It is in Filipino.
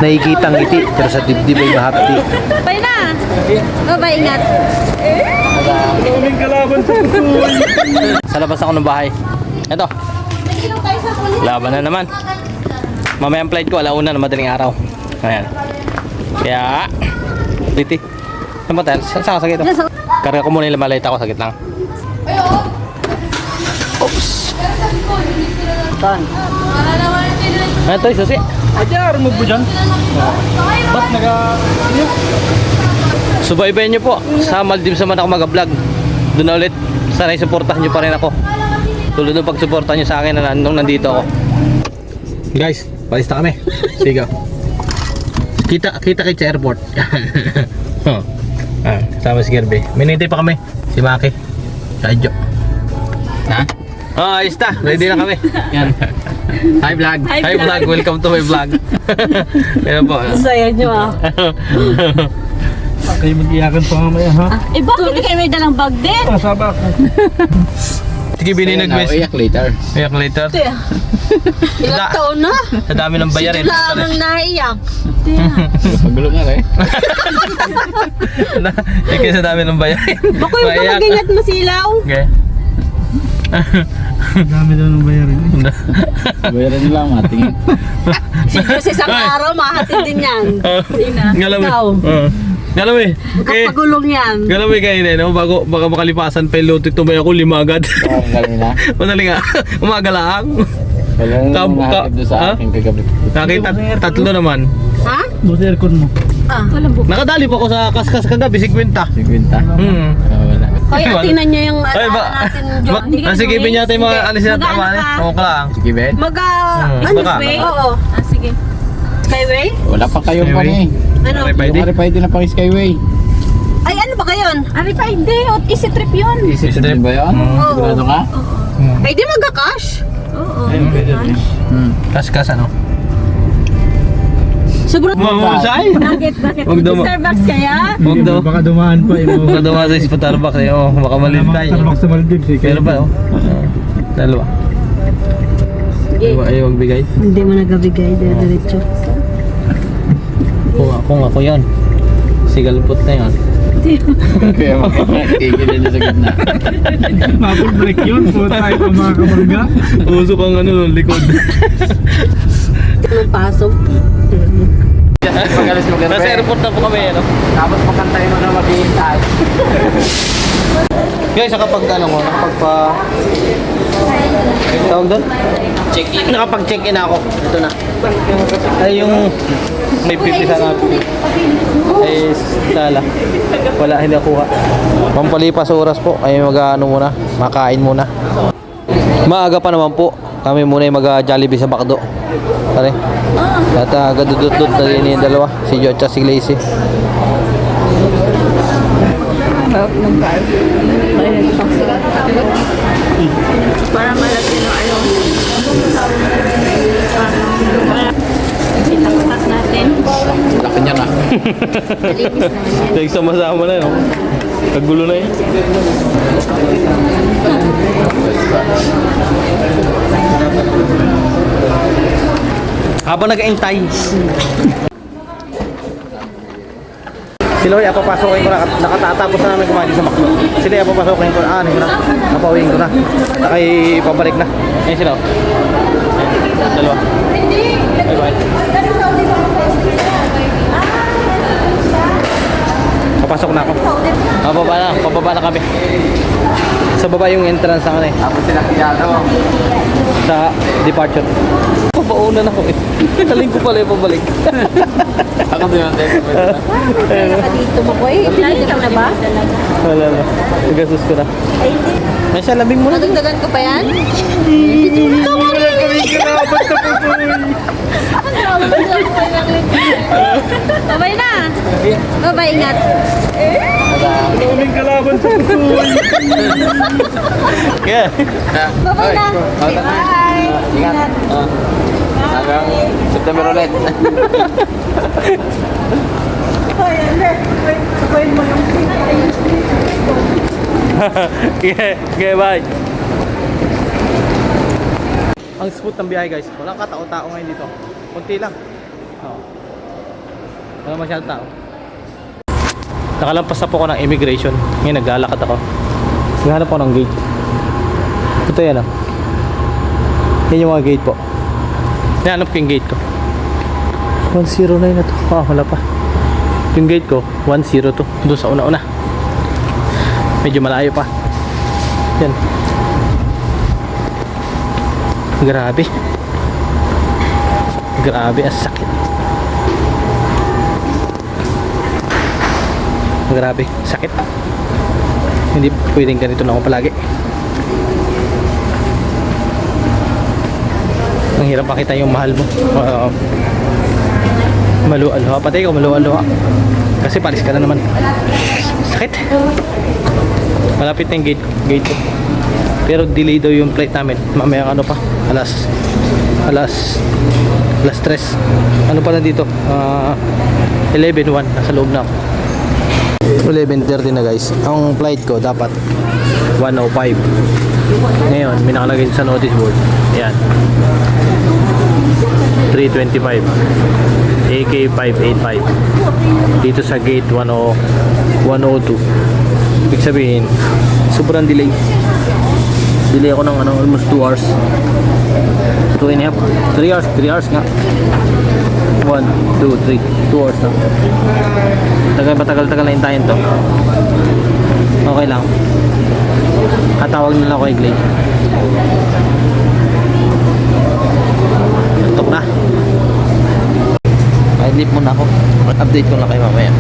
nakikita ang ngiti, pero sa dibdib ay mahapti. Bye na! Bye, ingat. Daming kalaban sa pusoy. Sa labas ako ng bahay. Ito. Laban na naman. Mamayang flight ko, alauna na madaling araw. Ayan. Kaya, biti. Saan ba tayo? Saan ka sakit? Karga ko muna yung malita ko, sakit lang. Oops. Saan? Ito yung susi. Ajar mo po dyan? Ba't Subaybayan nyo po. Sa Maldives naman ako mag-vlog. Doon na ulit. Sana isuportahan nyo pa rin ako. Tulad ng pagsuportahan nyo sa akin na nung nandito ako. Guys, balis na kami. Sige. Kita kayo sa airport. Sama si Kirby. Minintay pa kami. Si Maki. Kadyo. Ha? Ayos na. Ready na kami. Yan. Hi vlog. Hi vlog. Welcome to my vlog. Yan po. Saya nyo ah. Kayo mag-iyakan pa mamaya ha? Eh bakit kayo may dalang bag din? Saba ako. Sige, Bini nag-mess. Iyak later. Iyak later. Ilang taon na? Sa dami ng bayarin. Sila lang naiyak. Pagulo nga rin. Ikaw sa dami ng bayarin. Bako yung kamagingat masilaw. Okay. Dami daw ng bayarin. Bayaran nyo lang matingin. Si Diyos isang araw, mahatid din yan. Galawin. Ikaw. Galawin. Magkapagulong yan. Galawin kayo na, no? Bago baka makalipasan pa yung lote, tumay ako 5 agad. Ang galing na. Madali nga. Umaga lang. Wala na nang nahatid doon sa Ha? aking kagabi. Nakita, tatlo naman. Ha? Buti aircon mo. Ah, walang buka. Nakadali pa ako sa kaskas kagabi, 50. 50. Hmm. Wala. Kaya tingnan nyo yung Ay, ba? natin John. Sige, niya tayo mga alis na tama. Oo ka lang. Sige, Ben. Ano baka. way? Oo. Ah, sige. Skyway? Wala pa kayong pa Skyway. eh. Ano? Pwede? Yung pwede na pang Skyway. Ay, ano ba kayon? Ari pa, hindi. Easy trip yun. Easy Isa trip. ba yun? Oo. Sigurado ka? Ay, di magka-cash. Oo. Ayun, pwede rin. Kaskas ano? Sobrang... Mamusay? Bakit? Huwag daw. Starbucks kaya? Huwag daw. Baka dumaan pa eh. Huwag daw sa Starbucks eh. Oh, baka malintay. Starbucks sa Maldives eh. Pero ba oh? Dalawa. Sige. Ayaw magbigay. Hindi mo nagabigay. Diretso. Kung ako yan. Sigalpot na yan. Kaya makikigil na sa gitna. Mapul break yun. Puta tayo pa mga kamarga. Usok ang ano, likod. Anong pasok? Pag-alis mo Nasa airport na po kami, ano? Tapos pakantayin mo na maghihintay. Guys, nakapag ano mo, nakapagpa... Tawag doon? Check-in. Nakapag-check-in ako. Ito na. Ay, yung... May pipi sa natin. Ay, sala. Wala, hindi nakuha. Pampalipas oras po. Ay, mag-ano muna. Makain muna. Maaga pa naman po. Kami muna yung mag-Jollibee sa Bakdo. Pare. At gadudut-dut na rin yung dalawa. Si Joe at si Glacy. Para malaki no ano. Itapat natin. Laki niya na. Nagsama-sama na, no? Kagulo na eh. Habang nag-aintay. Sila ay papasokin ko na. Nakatatapos na namin kumain sa Macdo. Sila ay papasokin ko na. Ano ko na. Napawin ko na. Nakay pabalik na. Ayan sila. Ayan. Dalawa. Bye bye. Papasok na ako. Pababa na kami. Sa baba yung entrance sa ano eh. Tapos sila kiyado. Sa departure. Pabaunan ako eh. Taling ko pala yung pabalik. Ako doon yung text. Dito mo ko eh. Dito na ba? Wala na. Nagasus ko na. Ay siya, labing mo na. Madagdagan ko pa yan? Babay na. Babay, ingat. Daming kalaban sa pusoy. Yeah. Babay na. Bye. Ingat. Hanggang September ulit. Okay, bye. Ang smooth ng biyahe guys. Walang katao-tao ngayon dito. Kunti lang. Oh. Wala masyadong tao. Nakalampas na po ako ng immigration. Ngayon naglalakad ako. Naghanap ako ng gate. Ito yan ah. Yan yung mga gate po. Nahanap ko yung gate ko. 109 na to. Wala pa. Yung gate ko 102. Doon sa una-una. Medyo malayo pa. Yan. Grabe. Grabe, ang sakit. Grabe, sakit. Hindi pwedeng ganito na ako palagi. Ang hirap makita yung mahal mo. Maluwal-luha. Patay ko, maluwal-luha. Kasi palis ka na naman. Sakit. Malapit na yung gate ko. Pero delay daw yung flight namin. Mamaya ano pa. Alas 3. Ano pala dito? 11:01. Nasa loob na ako. 11:30 na guys. Ang flight ko dapat 1:05. Ngayon, may nakalagay sa notice board. Ayan. 3:25. AK585. Dito sa gate 102. Ibig sabihin, sobrang delay. Delay ako ng almost 2 hours. 2.5. 3 hours. 3 hours nga. 1, 2, 3. 2 hours na. Tagal na hintayin to. Okay lang. Katawag nila ako kay Glade. Tok na. Ay, leave muna ako. Update ko na kayo mamaya.